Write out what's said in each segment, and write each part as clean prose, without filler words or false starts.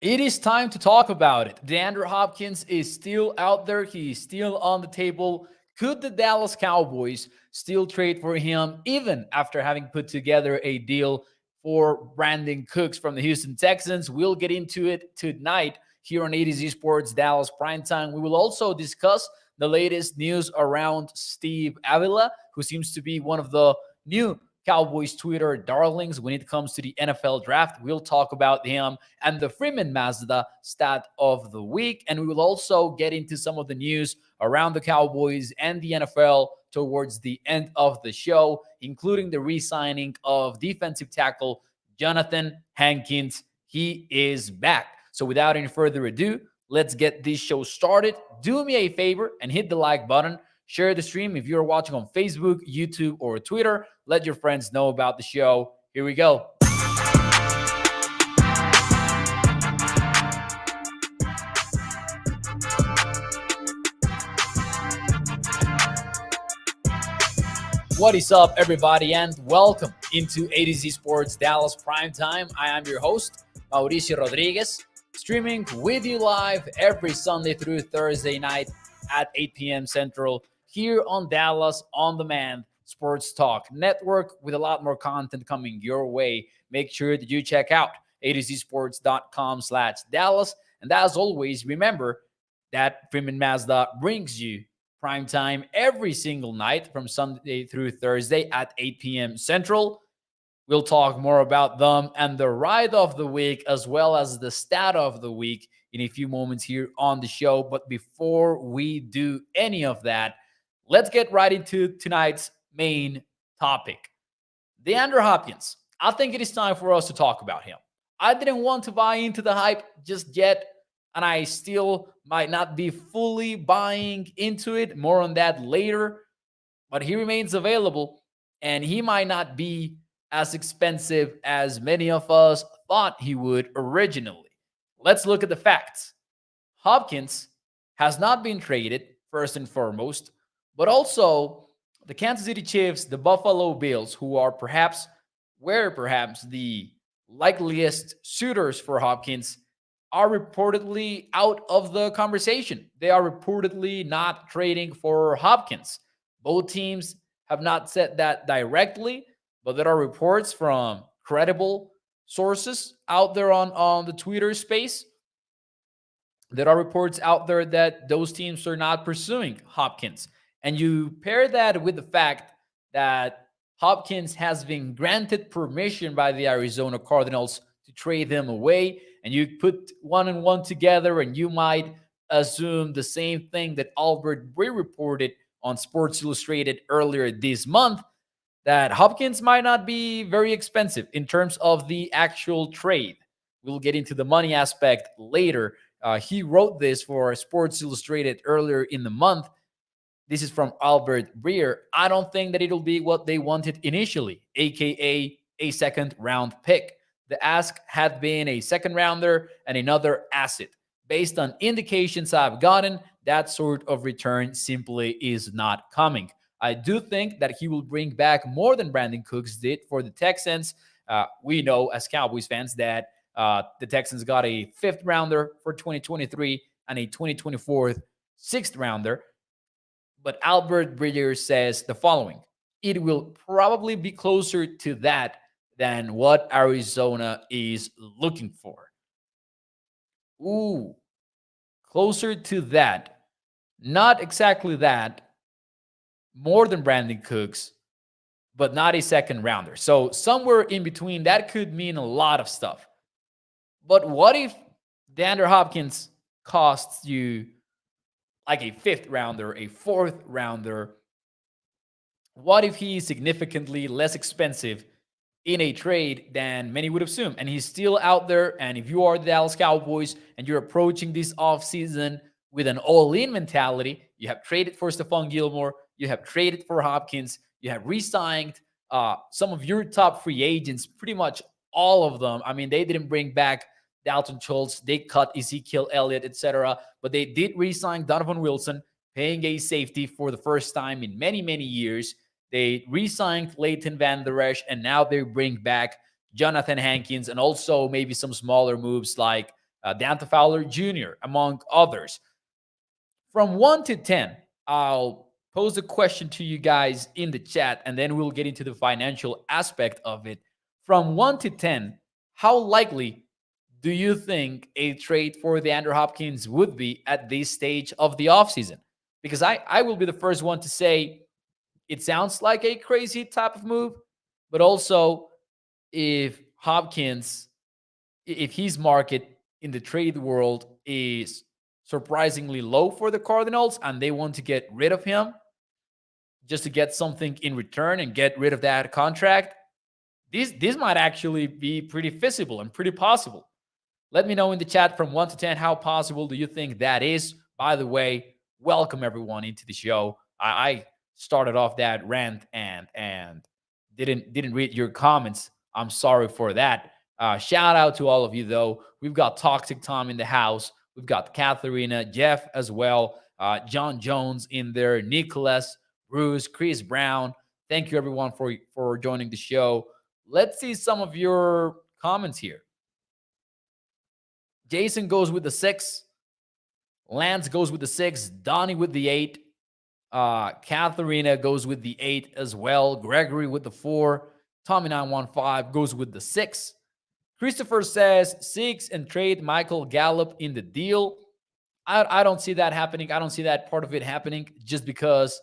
It is time to talk about it. DeAndre Hopkins is still out there. He's still on the table. Could the Dallas Cowboys still trade for him, even after having put together a deal for Brandin Cooks from the Houston Texans? We'll get into it tonight here on ADZ Sports Dallas Primetime. We will also discuss the latest news around Steve Avila, who seems to be one of the new Cowboys Twitter darlings when it comes to the NFL draft. We'll talk about him and the Freeman Mazda stat of the week. And we will also get into some of the news around the Cowboys and the NFL towards the end of the show, including the re-signing of defensive tackle Johnathan Hankins. He is back. So without any further ado, let's get this show started. Do me a favor and hit the like button. Share the stream if you're watching on Facebook, YouTube, or Twitter. Let your friends know about the show. Here we go. What is up, everybody, and welcome into A to Z Sports Dallas Primetime. I am your host, Mauricio Rodriguez, streaming with you live every Sunday through Thursday night at 8 p.m. Central here on Dallas On Demand Sports Talk Network with a lot more content coming your way. Make sure that you check out atozsports.com/Dallas. And as always, remember that Freeman Mazda brings you prime time every single night from Sunday through Thursday at 8 p.m. Central. We'll talk more about them and the ride of the week as well as the stat of the week in a few moments here on the show. But before we do any of that, let's get right into tonight's main topic. DeAndre Hopkins. I think it is time for us to talk about him. I didn't want to buy into the hype just yet, and I still might not be fully buying into it. More on that later. But he remains available, and he might not be as expensive as many of us thought he would originally. Let's look at the facts. Hopkins has not been traded, first and foremost, but also the Kansas City Chiefs, the Buffalo Bills, who are perhaps the likeliest suitors for Hopkins, are reportedly out of the conversation. They are reportedly not trading for Hopkins. Both teams have not said that directly, but there are reports from credible sources out there on the Twitter space. There are reports out there that those teams are not pursuing Hopkins. And you pair that with the fact that Hopkins has been granted permission by the Arizona Cardinals to trade him away. And you put one and one together, and you might assume the same thing that Albert Breer reported on Sports Illustrated earlier this month, that Hopkins might not be very expensive in terms of the actual trade. We'll get into the money aspect later. He wrote this for Sports Illustrated earlier in the month. This is from Albert Breer. I don't think that it'll be what they wanted initially, aka a second round pick. The ask had been a second rounder and another asset. Based on indications I've gotten, that sort of return simply is not coming. I do think that he will bring back more than Brandin Cooks did for the Texans. We know as Cowboys fans that the Texans got a fifth rounder for 2023 and a 2024 sixth rounder. But Albert Breer says the following: it will probably be closer to that than what Arizona is looking for. Ooh, closer to that. Not exactly that. More than Brandin Cooks, but not a second rounder. So somewhere in between, that could mean a lot of stuff. But what if DeAndre Hopkins costs you like a fifth rounder, a fourth rounder? What if he's significantly less expensive in a trade than many would assume? And he's still out there. And if you are the Dallas Cowboys and you're approaching this offseason with an all-in mentality, you have traded for Stephon Gilmore, you have traded for Hopkins, you have re-signed some of your top free agents, pretty much all of them. I mean, they didn't bring back Dalton Schultz, they cut Ezekiel Elliott, etc. But they did re-sign Donovan Wilson, paying a safety for the first time in many, many years. They re-signed Leighton Van Der Esch, and now they bring back Johnathan Hankins, and also maybe some smaller moves like Dante Fowler Jr., among others. From 1 to 10, I'll pose a question to you guys in the chat, and then we'll get into the financial aspect of it. From 1 to 10, how likely do you think a trade for DeAndre Hopkins would be at this stage of the offseason? Because I will be the first one to say it sounds like a crazy type of move, but also if Hopkins, if his market in the trade world is surprisingly low for the Cardinals and they want to get rid of him just to get something in return and get rid of that contract, this might actually be pretty feasible and pretty possible. Let me know in the chat from 1 to 10, how possible do you think that is? By the way, welcome everyone into the show. I started off that rant and didn't read your comments. I'm sorry for that. Shout out to all of you, though. We've got Toxic Tom in the house. We've got Katharina, Jeff as well, John Jones in there, Nicholas, Bruce, Chris Brown. Thank you, everyone, for joining the show. Let's see some of your comments here. Jason goes with the 6. Lance goes with the 6. Donnie with the 8. Katharina goes with the 8 as well. Gregory with the 4. Tommy915 goes with the 6. Christopher says 6 and trade Michael Gallup in the deal. I don't see that happening. I don't see that part of it happening just because,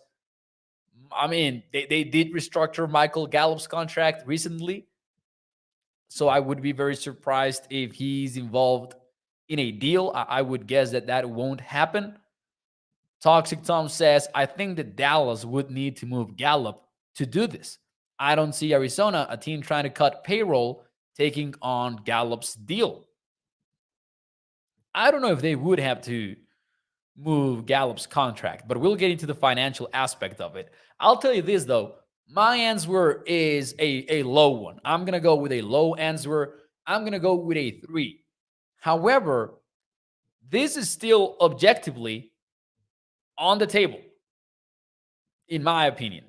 I mean, they did restructure Michael Gallup's contract recently. So I would be very surprised if he's involved in a deal. I would guess that won't happen. Toxic Tom says, I think that Dallas would need to move Gallup to do this. I don't see Arizona, a team trying to cut payroll, taking on Gallup's deal. I don't know if they would have to move Gallup's contract, but we'll get into the financial aspect of it. I'll tell you this, though. My answer is a low one. I'm going to go with a low answer. I'm going to go with a 3. However, this is still objectively on the table, in my opinion.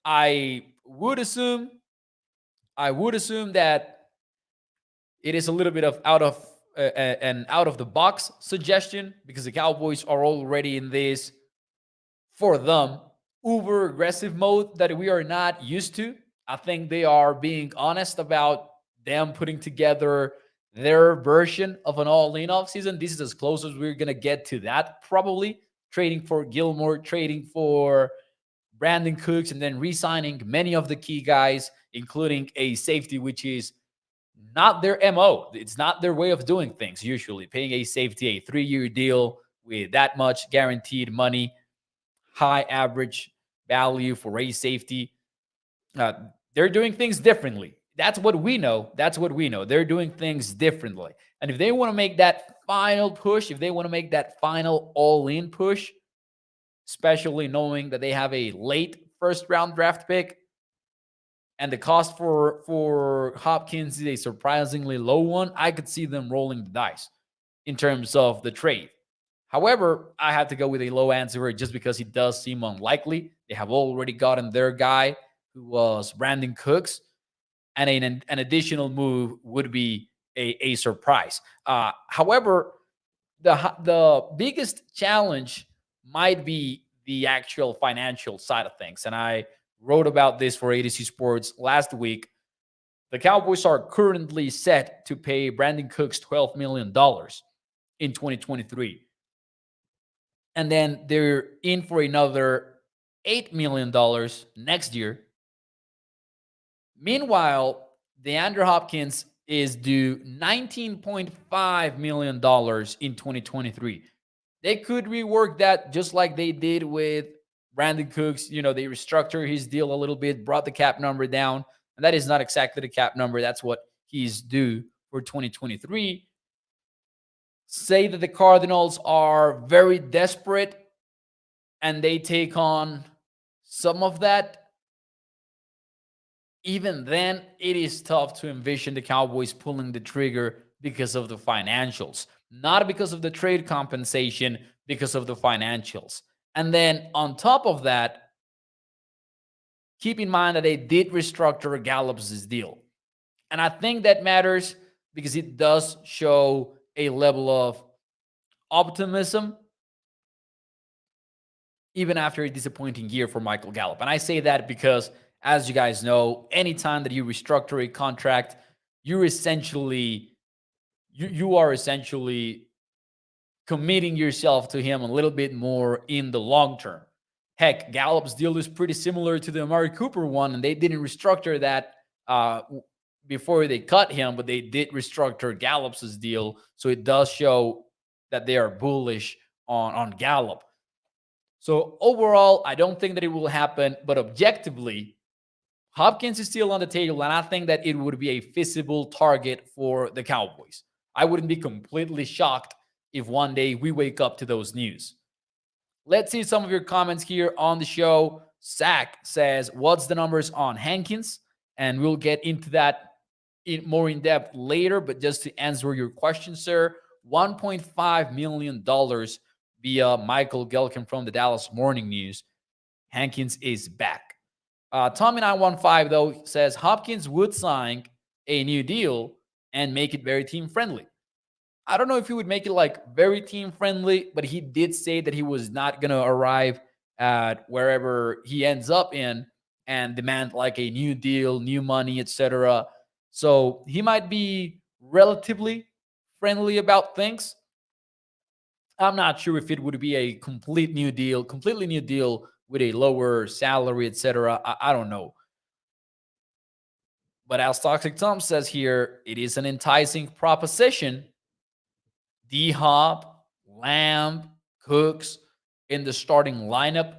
I would assume that it is a little bit of out of the box suggestion, because the Cowboys are already in this, for them, uber aggressive mode that we are not used to. I think they are being honest about them putting together their version of an all-in offseason. This is as close as we're going to get to that, probably. Trading for Gilmore, trading for Brandin Cooks, and then re-signing many of the key guys, including a safety, which is not their MO. It's not their way of doing things, usually. Paying a safety a 3-year deal with that much guaranteed money, high average value for a safety. They're doing things differently. That's what we know. They're doing things differently. And if they want to make that final push, if they want to make that final all-in push, especially knowing that they have a late first-round draft pick, and the cost for Hopkins is a surprisingly low one, I could see them rolling the dice in terms of the trade. However, I have to go with a low answer just because it does seem unlikely. They have already gotten their guy, who was Brandin Cooks, and an additional move would be a surprise. However, the biggest challenge might be the actual financial side of things. And I wrote about this for ADC Sports last week. The Cowboys are currently set to pay Brandin Cooks $12 million in 2023. And then they're in for another $8 million next year. Meanwhile, DeAndre Hopkins is due $19.5 million in 2023. They could rework that just like they did with Brandin Cooks. You know, they restructured his deal a little bit, brought the cap number down. And that is not exactly the cap number. That's what he's due for 2023. Say that the Cardinals are very desperate and they take on some of that. Even then, it is tough to envision the Cowboys pulling the trigger because of the financials. Not because of the trade compensation, because of the financials. And then on top of that, keep in mind that they did restructure Gallup's deal. And I think that matters because it does show a level of optimism even after a disappointing year for Michael Gallup. And I say that because, as you guys know, anytime that you restructure a contract, you're essentially you are essentially committing yourself to him a little bit more in the long term. Heck, Gallup's deal is pretty similar to the Amari Cooper one, and they didn't restructure that before they cut him, but they did restructure Gallup's deal. So it does show that they are bullish on Gallup. So overall, I don't think that it will happen, but objectively, Hopkins is still on the table, and I think that it would be a feasible target for the Cowboys. I wouldn't be completely shocked if one day we wake up to those news. Let's see some of your comments here on the show. Zach says, what's the numbers on Hankins? And we'll get into that more in depth later, but just to answer your question, sir, $1.5 million via Michael Gelkin from the Dallas Morning News. Hankins is back. Tommy915, though, says Hopkins would sign a new deal and make it very team-friendly. I don't know if he would make it like very team-friendly, but he did say that he was not going to arrive at wherever he ends up in and demand like a new deal, new money, etc. So he might be relatively friendly about things. I'm not sure if it would be a completely new deal with a lower salary, etc. I don't know. But as Toxic Tom says here, it is an enticing proposition. D-Hop, Lamb, Cooks in the starting lineup,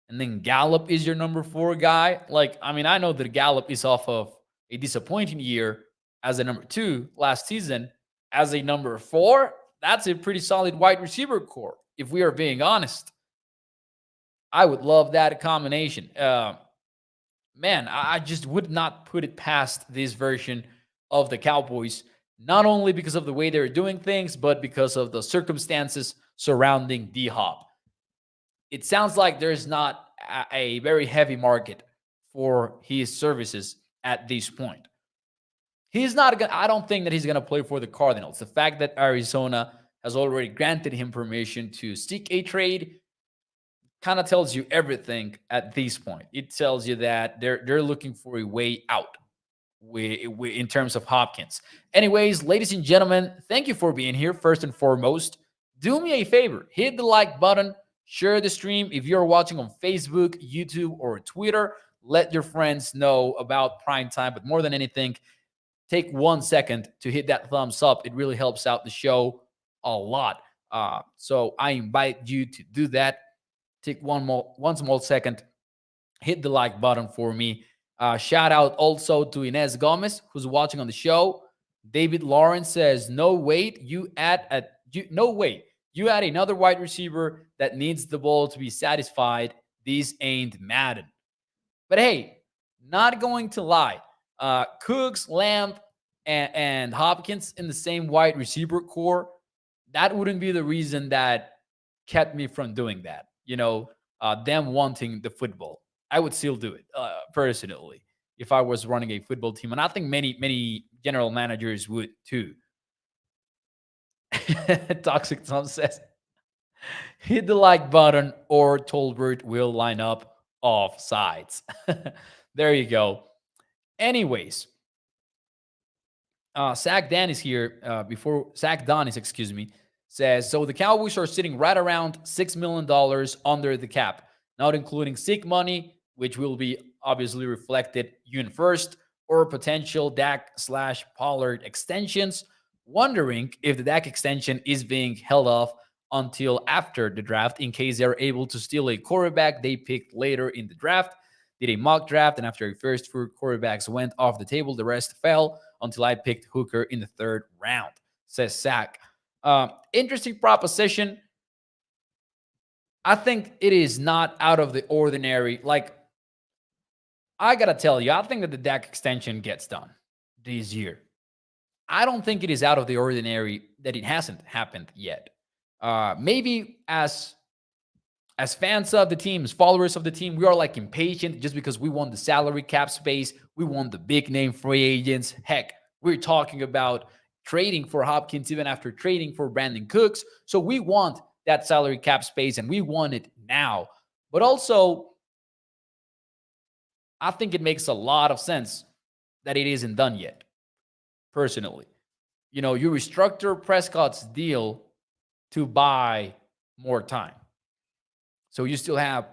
and then Gallup is your number 4 guy. Like, I mean, I know that Gallup is off of a disappointing year as a number 2 last season. As a number 4, that's a pretty solid wide receiver core, if we are being honest. I would love that combination. Man, I just would not put it past this version of the Cowboys, not only because of the way they're doing things, but because of the circumstances surrounding D-Hop. It sounds like there's not a very heavy market for his services at this point. He's not going. I don't think that he's going to play for the Cardinals. The fact that Arizona has already granted him permission to seek a trade kind of tells you everything at this point. It tells you that they're looking for a way out in terms of Hopkins. Anyways, ladies and gentlemen, thank you for being here. First and foremost, do me a favor, hit the like button, share the stream. If you're watching on Facebook, YouTube, or Twitter, let your friends know about Prime Time. But more than anything, take 1 second to hit that thumbs up. It really helps out the show a lot. So I invite you to do that. Take one small second, hit the like button for me. Shout out also to Inez Gomez, who's watching on the show. David Lawrence says, no wait, you add another wide receiver that needs the ball to be satisfied. This ain't Madden. But hey, not going to lie. Cooks, Lamb, and Hopkins in the same wide receiver core, that wouldn't be the reason that kept me from doing that. You know, them wanting the football. I would still do it personally if I was running a football team. And I think many general managers would too. Toxic Tom says, hit the like button or Tolbert will line up off sides. There you go. Anyways, Zach Dan is here. Zach Don is, says, so the Cowboys are sitting right around $6 million under the cap, not including sick money, which will be obviously reflected June 1st, or potential Dak/Pollard extensions. Wondering if the Dak extension is being held off until after the draft in case they're able to steal a quarterback they picked later in the draft. Did a mock draft, and after a first 4 quarterbacks went off the table, the rest fell until I picked Hooker in the 3rd round, says Zach. Interesting proposition. I think it is not out of the ordinary. Like, I got to tell you, I think that the Dak extension gets done this year. I don't think it is out of the ordinary that it hasn't happened yet. Maybe as fans of the team, as followers of the team, we are like impatient just because we want the salary cap space. We want the big name free agents. Heck, we're talking about trading for Hopkins, even after trading for Brandin Cooks. So we want that salary cap space, and we want it now. But also, I think it makes a lot of sense that it isn't done yet, personally. You restructure Prescott's deal to buy more time. So you still have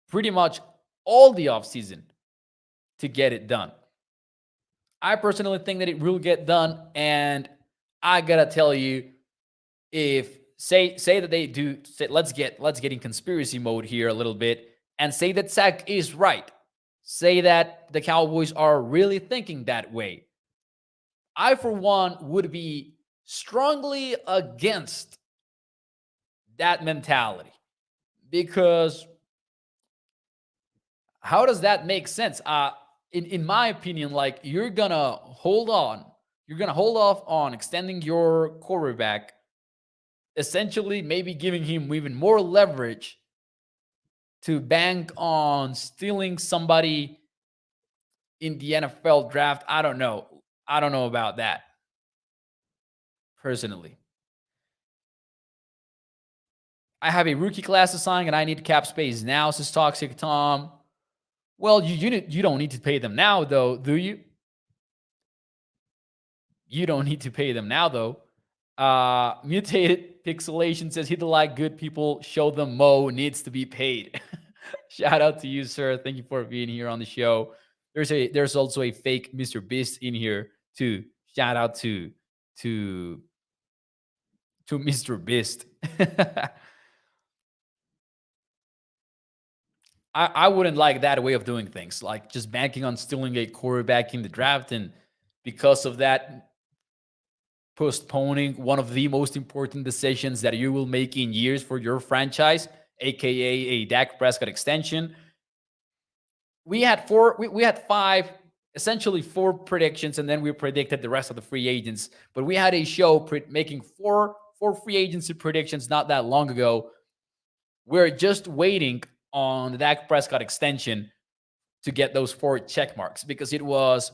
pretty much all the offseason to get it done. I personally think that it will get done, and I gotta tell you, if say that they do, let's get in conspiracy mode here a little bit, and say that Zach is right. Say that the Cowboys are really thinking that way. I, for one, would be strongly against that mentality, because how does that make sense? In my opinion, like, you're gonna hold off on extending your quarterback, essentially maybe giving him even more leverage to bank on stealing somebody in the NFL draft. I don't know about that, personally. I have a rookie class assigned and I need cap space now, says Toxic Tom. Well, you don't need to pay them now, though, do you? You don't need to pay them now, though. Mutated Pixelation says, hit the like, good people, show them Mo needs to be paid. Shout out to you, sir. Thank you for being here on the show. There's also a fake Mr. Beast in here too. Shout out to Mr. Beast. I wouldn't like that way of doing things, like just banking on stealing a quarterback in the draft, and because of that, postponing one of the most important decisions that you will make in years for your franchise, aka a Dak Prescott extension. We had five, essentially four predictions, and then we predicted the rest of the free agents. But we had a show making four free agency predictions not that long ago. We're just waiting on the Dak Prescott extension to get those four check marks, because it was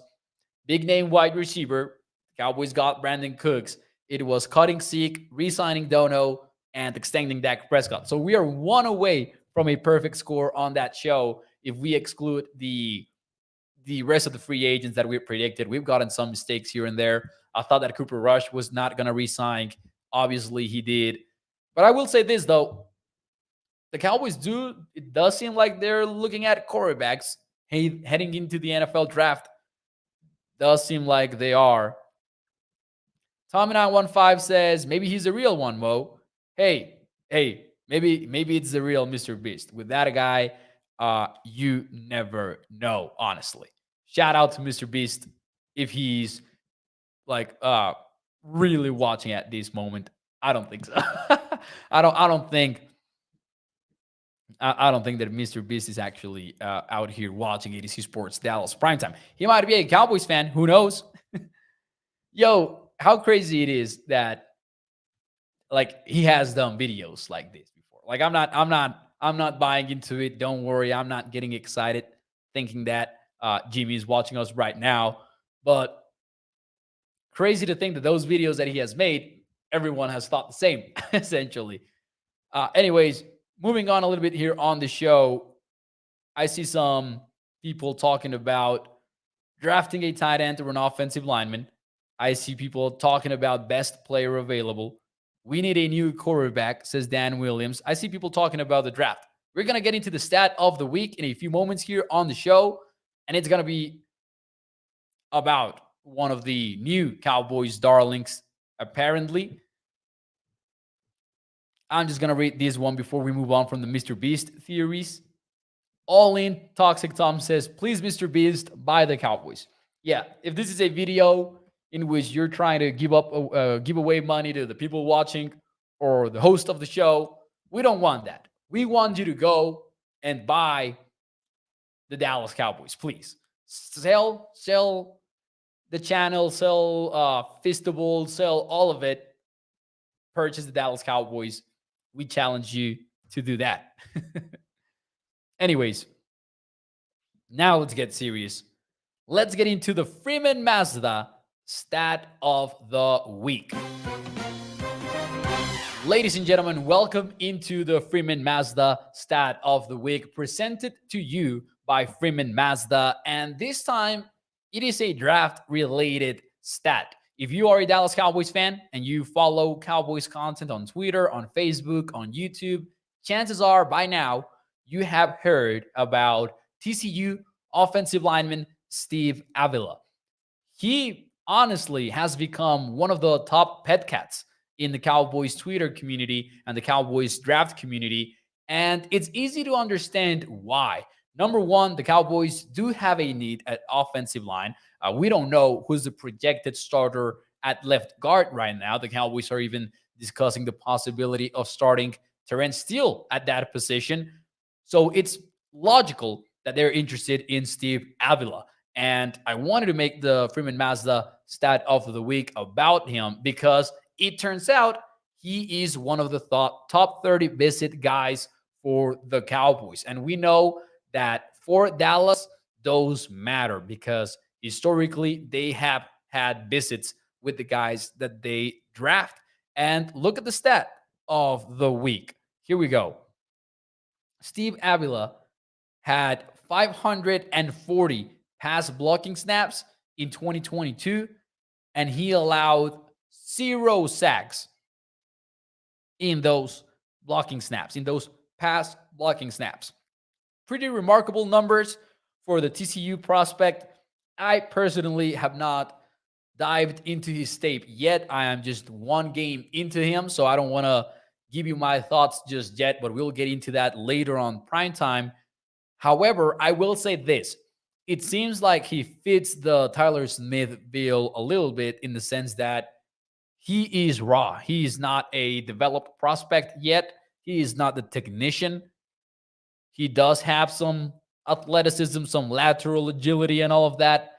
big name wide receiver. Cowboys got Brandin Cooks. It was cutting Zeke, re-signing Dono, and extending Dak Prescott. So we are one away from a perfect score on that show. If we exclude the rest of the free agents that we predicted, we've gotten some mistakes here and there. I thought that Cooper Rush was not going to re-sign. Obviously, he did. But I will say this, though. The Cowboys it does seem like they're looking at quarterbacks heading into the NFL draft. Does seem like they are. Tommy915 says, maybe he's a real one, Mo. Hey, maybe it's the real Mr. Beast. With that guy, you never know, honestly. Shout out to Mr. Beast if he's like really watching at this moment. I don't think so. I don't think that Mr. Beast is actually out here watching ADC Sports Dallas Primetime. He might be a Cowboys fan. Who knows? Yo, how crazy it is that, like, he has done videos like this before. Like, I'm not buying into it. Don't worry. I'm not getting excited thinking that Jimmy is watching us right now. But crazy to think that those videos that he has made, everyone has thought the same, essentially. Anyways, moving on a little bit here on the show, I see some people talking about drafting a tight end or an offensive lineman. I see people talking about best player available. We need a new quarterback, says Dan Williams. I see people talking about the draft. We're going to get into the stat of the week in a few moments here on the show, and it's going to be about one of the new Cowboys darlings, apparently. I'm just going to read this one before we move on from the Mr. Beast theories. All in, Toxic Tom says, please, Mr. Beast, buy the Cowboys. Yeah, if this is a video in which you're trying to give away money to the people watching or the host of the show, we don't want that. We want you to go and buy the Dallas Cowboys, please. Sell the channel, sell Fistable, sell all of it. Purchase the Dallas Cowboys. We challenge you to do that. Anyways, now let's get serious. Let's get into the Freeman Mazda Stat of the Week. Ladies and gentlemen, welcome into the Freeman Mazda Stat of the Week, presented to you by Freeman Mazda. And this time, it is a draft-related stat. If you are a Dallas Cowboys fan and you follow Cowboys content on Twitter, on Facebook, on YouTube, chances are by now you have heard about TCU offensive lineman Steve Avila. He honestly has become one of the top pet cats in the Cowboys Twitter community and the Cowboys draft community. And it's easy to understand why. Number one, the Cowboys do have a need at offensive line. We don't know who's the projected starter at left guard right now. The Cowboys are even discussing the possibility of starting Terrence Steele at that position. So it's logical that they're interested in Steve Avila. And I wanted to make the Freeman Mazda stat of the week about him because it turns out he is one of the top 30 visit guys for the Cowboys. And we know that for Dallas, those matter because historically they have had visits with the guys that they draft. And look at the stat of the week. Here we go. Steve Avila had 540 pass blocking snaps in 2022, and he allowed 0 sacks in those blocking snaps, in those pass blocking snaps. Pretty remarkable numbers for the TCU prospect. I personally have not dived into his tape yet. I am just one game into him, so I don't want to give you my thoughts just yet, but we'll get into that later on primetime. However, I will say this. It seems like he fits the Tyler Smith bill a little bit in the sense that he is raw. He is not a developed prospect yet. He is not the technician. He does have some athleticism, some lateral agility, and all of that.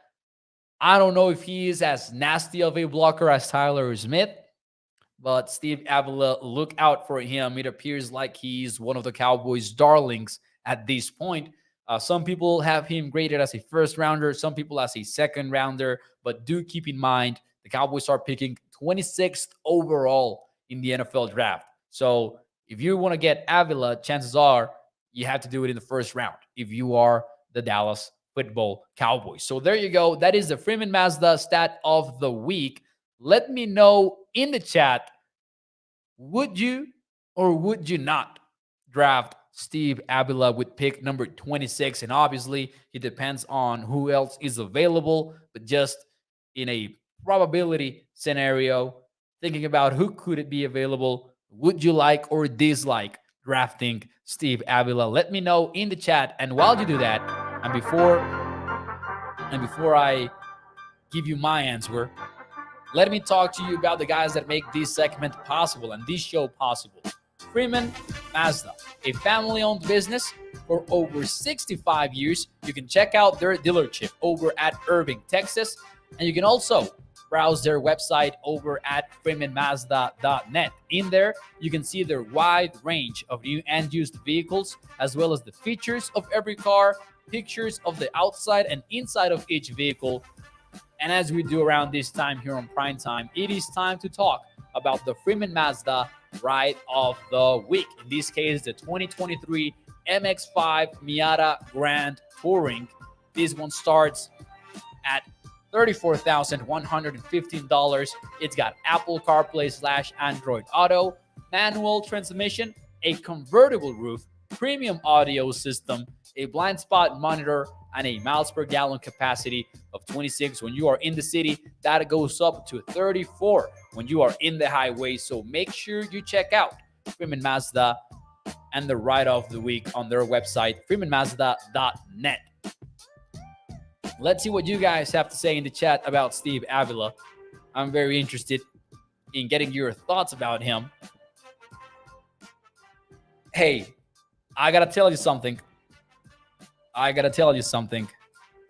I don't know if he is as nasty of a blocker as Tyler Smith, but Steve Avila, look out for him. It appears like he's one of the Cowboys' darlings at this point. Some people have him graded as a first rounder, some people as a second rounder, but do keep in mind the Cowboys are picking 26th overall in the NFL draft. So if you want to get Avila, chances are you have to do it in the first round if you are the Dallas Football Cowboys. So there you go. That is the Freeman Mazda stat of the week. Let me know in the chat, would you or would you not draft Steve Avila with pick number 26? And obviously, it depends on who else is available. But just in a probability scenario, thinking about who could it be available, would you like or dislike drafting Steve Avila? Let me know in the chat. And while you do that, and before I give you my answer, let me talk to you about the guys that make this segment possible and this show possible. Freeman Mazda, a family-owned business for over 65 years. You can check out their dealership over at Irving, Texas, and you can also browse their website over at freemanmazda.net. In there, you can see their wide range of new and used vehicles, as well as the features of every car, pictures of the outside and inside of each vehicle. And as we do around this time here on Prime Time, it is time to talk about the Freeman Mazda Ride of the Week. In this case, the 2023 MX-5 Miata Grand Touring. This one starts at $34,115. It's got Apple CarPlay / Android Auto, manual transmission, a convertible roof, premium audio system, a blind spot monitor, and a miles per gallon capacity of 26 when you are in the city. That goes up to 34 when you are in the highway. So make sure you check out Freeman Mazda and the Ride of the Week on their website, freemanmazda.net. Let's see what you guys have to say in the chat about Steve Avila. I'm very interested in getting your thoughts about him. Hey, I got to tell you something.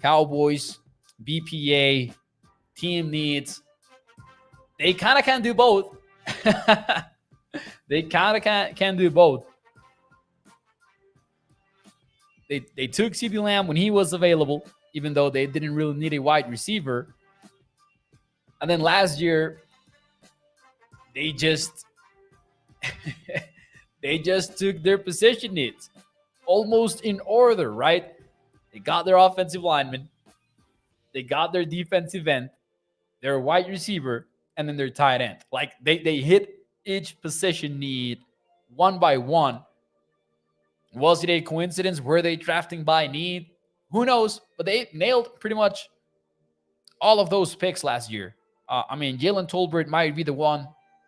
Cowboys, BPA, team needs. They kind of can do both. They kind of can do both. They took CeeDee Lamb when he was available, even though they didn't really need a wide receiver. And then last year, they just they just took their position needs almost in order, right? They got their offensive lineman, they got their defensive end, their wide receiver, and then their tight end. Like they hit each position need one by one. Was it a coincidence? Were they drafting by need? Who knows? But they nailed pretty much all of those picks last year. I mean, Jalen Tolbert might be the one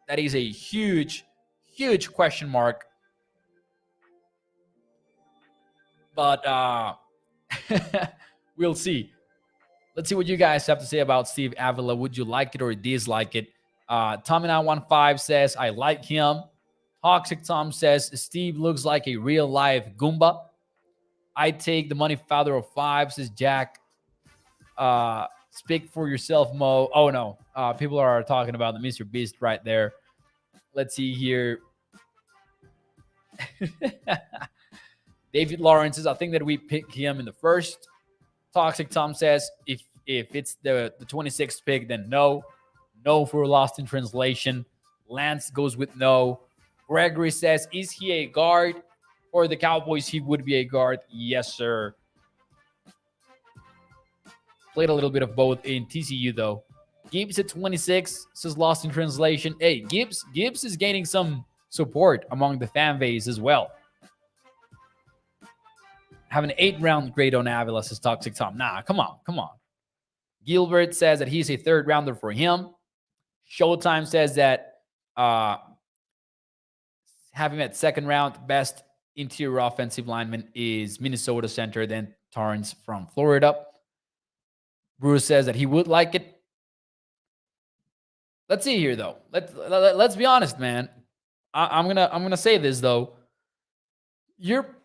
that is a huge, huge question mark. But we'll see. Let's see what you guys have to say about Steve Avila. Would you like it or dislike it? Tommy915 says, I like him. Toxic Tom says, Steve looks like a real life Goomba. I take the money father of five, says Jack. Speak for yourself, Mo. Oh, no. People are talking about the Mr. Beast right there. Let's see here. David Lawrence says, I think that we pick him in the first. Toxic Tom says, if it's the 26th pick, then no. No for Lost in Translation. Lance goes with no. Gregory says, is he a guard? For the Cowboys, he would be a guard. Yes, sir. Played a little bit of both in TCU, though. Gibbs at 26, says Lost in Translation. Hey, Gibbs is gaining some support among the fan base as well. Have an 8-round grade on Avila, says Toxic Tom. Nah, come on. Gilbert says that he's a 3rd rounder for him. Showtime says that having at 2nd round, best interior offensive lineman is Minnesota center, then Torrance from Florida. Bruce says that he would like it. Let's see here, though. Let's be honest, man. I'm gonna say this though. You're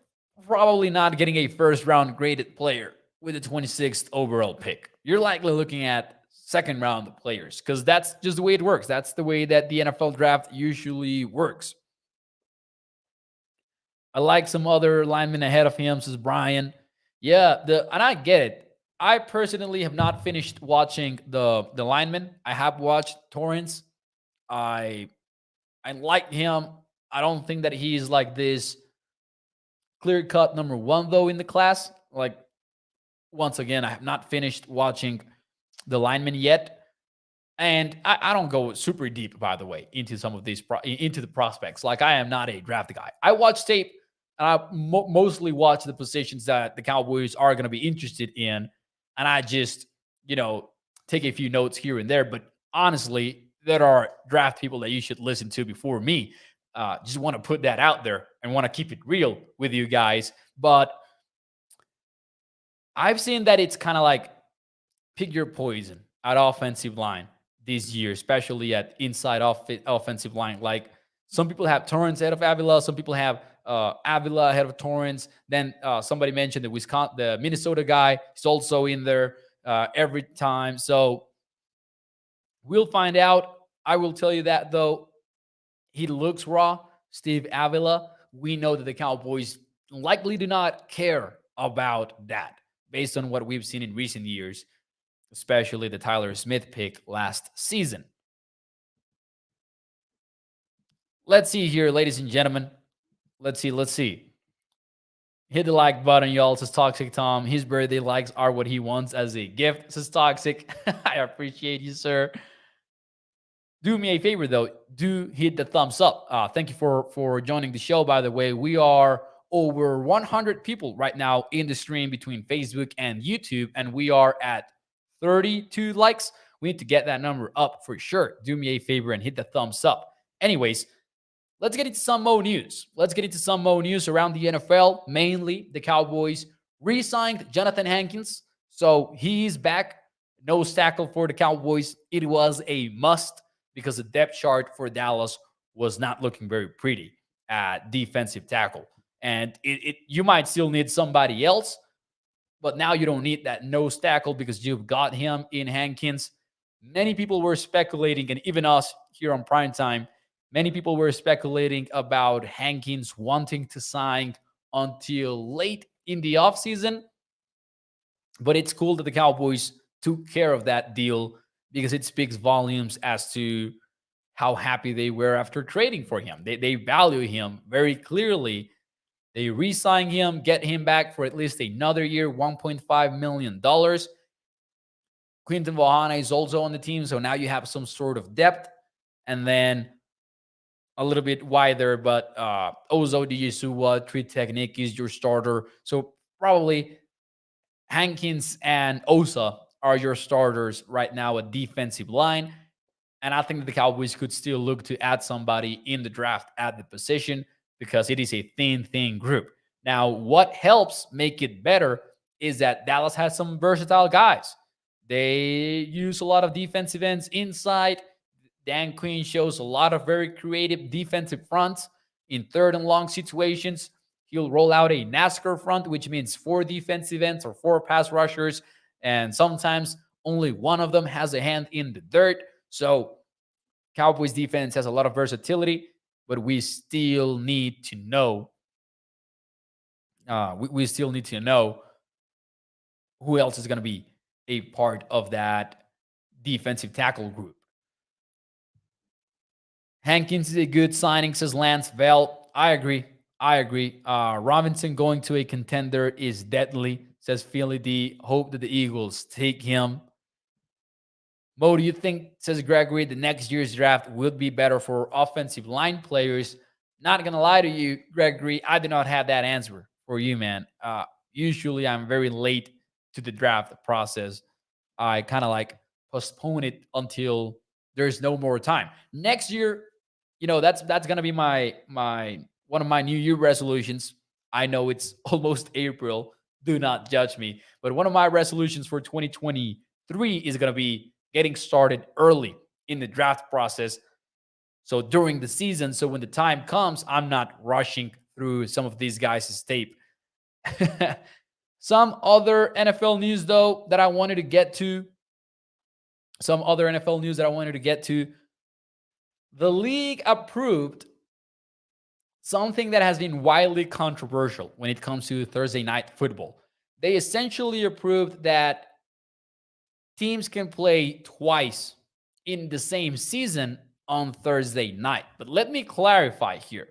probably not getting a 1st round graded player with a 26th overall pick. You're likely looking at 2nd round players because that's just the way it works. That's the way that the NFL draft usually works. I like some other linemen ahead of him, says Brian. Yeah, and I get it. I personally have not finished watching the linemen. I have watched Torrance. I like him. I don't think that he's like this clear-cut number 1, though, in the class. Like, once again, I have not finished watching the linemen yet. And I don't go super deep, by the way, into some of these, into the prospects. Like, I am not a draft guy. I watch tape, and I mostly watch the positions that the Cowboys are going to be interested in. And I just, take a few notes here and there. But honestly, there are draft people that you should listen to before me. Just want to put that out there and want to keep it real with you guys. But I've seen that it's kind of like pick your poison at offensive line this year, especially at inside offensive line. Like some people have Torrance ahead of Avila. Some people have Avila ahead of Torrance. Then somebody mentioned the Minnesota guy is also in there every time. So we'll find out. I will tell you that, though. He looks raw. Steve Avila. We know that the Cowboys likely do not care about that based on what we've seen in recent years, especially the Tyler Smith pick last season. Let's see here, ladies and gentlemen. Let's see. Hit the like button, y'all, says Toxic Tom. His birthday likes are what he wants as a gift, says Toxic. I appreciate you, sir. Do me a favor, though. Do hit the thumbs up. Thank you for joining the show, by the way. We are over 100 people right now in the stream between Facebook and YouTube, and we are at 32 likes. We need to get that number up for sure. Do me a favor and hit the thumbs up. Anyways, let's get into some more news. Let's get into some more news around the NFL. Mainly, the Cowboys re-signed Johnathan Hankins. So he's back. Nose tackle for the Cowboys. It was a must because the depth chart for Dallas was not looking very pretty at defensive tackle. And you might still need somebody else, but now you don't need that nose tackle because you've got him in Hankins. Many people were speculating, and even us here on Primetime, many people were speculating about Hankins wanting to sign until late in the offseason. But it's cool that the Cowboys took care of that deal because it speaks volumes as to how happy they were after trading for him. They value him very clearly. They re-sign him, get him back for at least another year, $1.5 million. Quinton Vahana is also on the team, so now you have some sort of depth. And then a little bit wider, but Ozo Diasuwa, Tree Technique is your starter. So probably Hankins and Osa are your starters right now at defensive line. And I think that the Cowboys could still look to add somebody in the draft at the position because it is a thin group. Now, what helps make it better is that Dallas has some versatile guys. They use a lot of defensive ends inside. Dan Quinn shows a lot of very creative defensive fronts in third and long situations. He'll roll out a NASCAR front, which means 4 defensive ends or 4 pass rushers. And sometimes only one of them has a hand in the dirt. So Cowboys defense has a lot of versatility, but we still need to know. We still need to know who else is going to be a part of that defensive tackle group. Hankins is a good signing, says Lance Bell. I agree. Robinson going to a contender is deadly, says Philly D. Hope that the Eagles take him. Mo, do you think, says Gregory, the next year's draft would be better for offensive line players? Not going to lie to you, Gregory, I do not have that answer for you, man. Usually I'm very late to the draft process. I kind of like postpone it until there's no more time. Next year, that's going to be my one of my New Year resolutions. I know it's almost April. Do not judge me. But one of my resolutions for 2023 is going to be getting started early in the draft process. So during the season, so when the time comes, I'm not rushing through some of these guys' tape. Some other NFL news, though, that I wanted to get to. The league approved something that has been widely controversial when it comes to Thursday night football. They essentially approved that teams can play twice in the same season on Thursday night. But let me clarify here.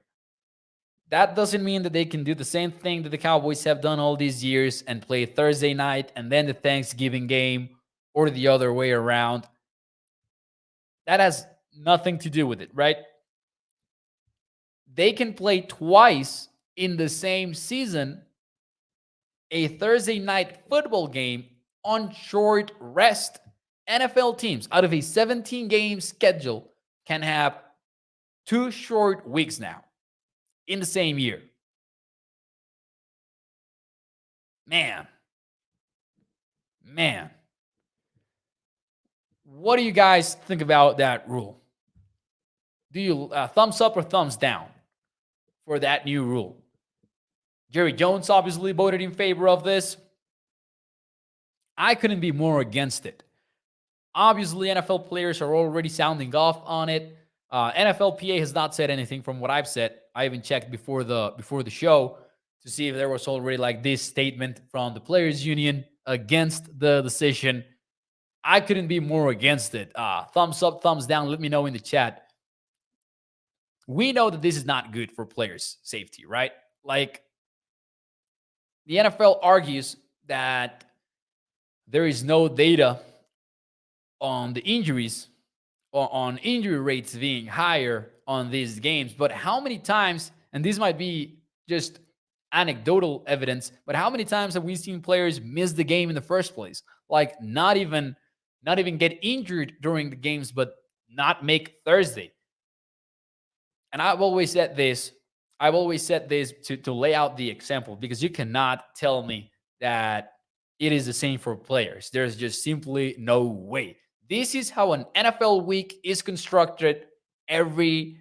That doesn't mean that they can do the same thing that the Cowboys have done all these years and play Thursday night and then the Thanksgiving game or the other way around. That has nothing to do with it, right? They can play twice in the same season a Thursday night football game on short rest. NFL teams out of a 17-game schedule can have 2 short weeks now in the same year. Man. What do you guys think about that rule? Do you thumbs up or thumbs down for that new rule? Jerry Jones obviously voted in favor of this. I couldn't be more against it. Obviously, NFL players are already sounding off on it. NFLPA has not said anything from what I've said. I even checked before the show to see if there was already like this statement from the players union against the decision. I couldn't be more against it. Thumbs up, thumbs down. Let me know in the chat. We know that this is not good for players' safety, right? Like, the NFL argues that there is no data on the injuries or on injury rates being higher on these games. But how many times, and this might be just anecdotal evidence, but how many times have we seen players miss the game in the first place? Like not even get injured during the games, but not make Thursday. And I've always said this to lay out the example, because you cannot tell me that it is the same for players. There's just simply no way. This is how an NFL week is constructed every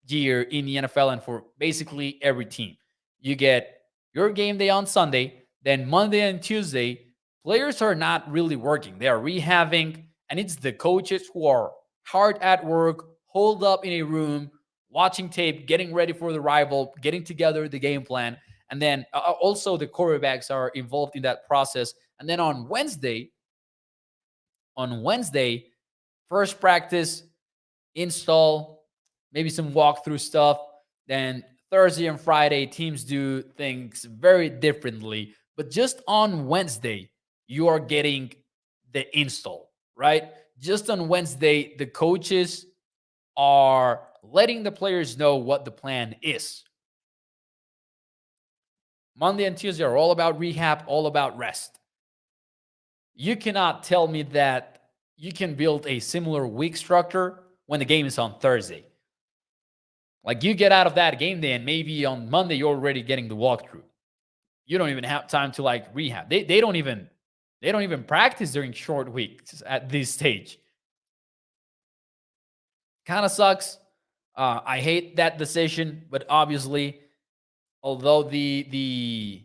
year in the NFL and for basically every team. You get your game day on Sunday, then Monday and Tuesday, players are not really working. They are rehabbing, and it's the coaches who are hard at work, holed up in a room, watching tape, getting ready for the rival, getting together the game plan. And then also the quarterbacks are involved in that process. And then on Wednesday, First practice, install, maybe some walkthrough stuff. Then Thursday and Friday, teams do things very differently. But just on Wednesday, you are getting the install, right? Just on Wednesday, the coaches are letting the players know what the plan is. Monday and Tuesday are all about rehab, all about rest. You cannot tell me that you can build a similar week structure when the game is on Thursday. Like, you get out of that game day and maybe on Monday you're already getting the walkthrough. You don't even have time to like rehab. They don't even practice during short weeks at this stage. Kind of sucks. I hate that decision, but obviously, although the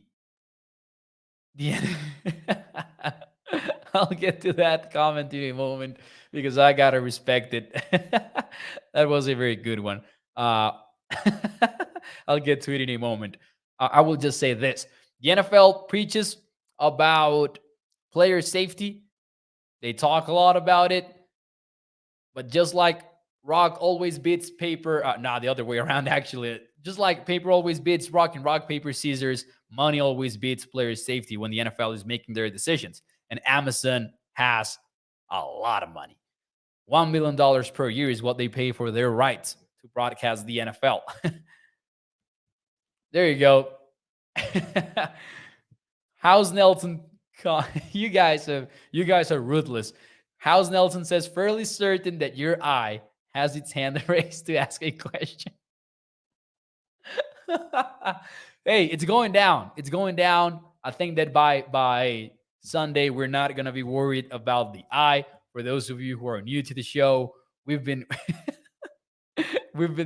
I'll get to that comment in a moment because I gotta respect it. That was a very good one. I'll get to it in a moment. I will just say this. The NFL preaches about player safety. They talk a lot about it. But just like rock always beats paper, the other way around, actually. Just like paper always beats rock and rock, paper, scissors, money always beats player safety when the NFL is making their decisions. And Amazon has a lot of money. $1 million per year is what they pay for their rights to broadcast the NFL. There you go. How's Nelson? You guys are ruthless. How's Nelson says, fairly certain that your eye has its hand raised to ask a question. Hey, it's going down. It's going down. I think that by Sunday, we're not going to be worried about the eye. For those of you who are new to the show, we've been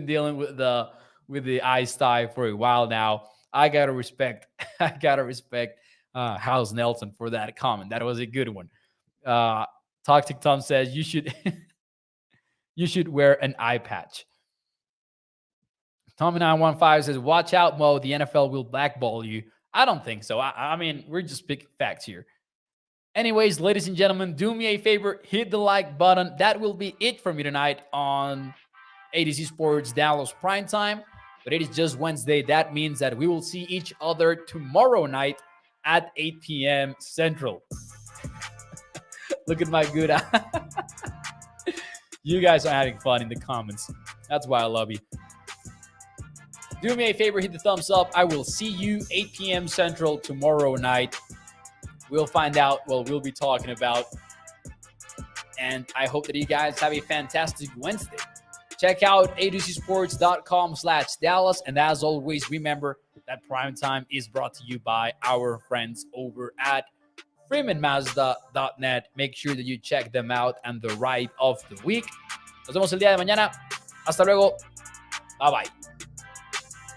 dealing with the eye stye for a while now. I gotta respect House Nelson for that comment. That was a good one. Toxic Tom says you should wear an eye patch. Tommy915 says, watch out, Mo. The NFL will blackball you. I don't think so. I mean, we're just speaking facts here. Anyways, ladies and gentlemen, do me a favor. Hit the like button. That will be it for me tonight on ADC Sports Dallas Primetime. But it is just Wednesday. That means that we will see each other tomorrow night at 8 p.m. Central. Look at my good eye. You guys are having fun in the comments. That's why I love you. Do me a favor, hit the thumbs up. I will see you 8 p.m. Central tomorrow night. We'll find out what we'll be talking about. And I hope that you guys have a fantastic Wednesday. Check out adcsports.com/Dallas. And as always, remember that Primetime is brought to you by our friends over at FreemanMazda.net. Make sure that you check them out and the ride of the week. Nos vemos el día de mañana. Hasta luego. Bye-bye.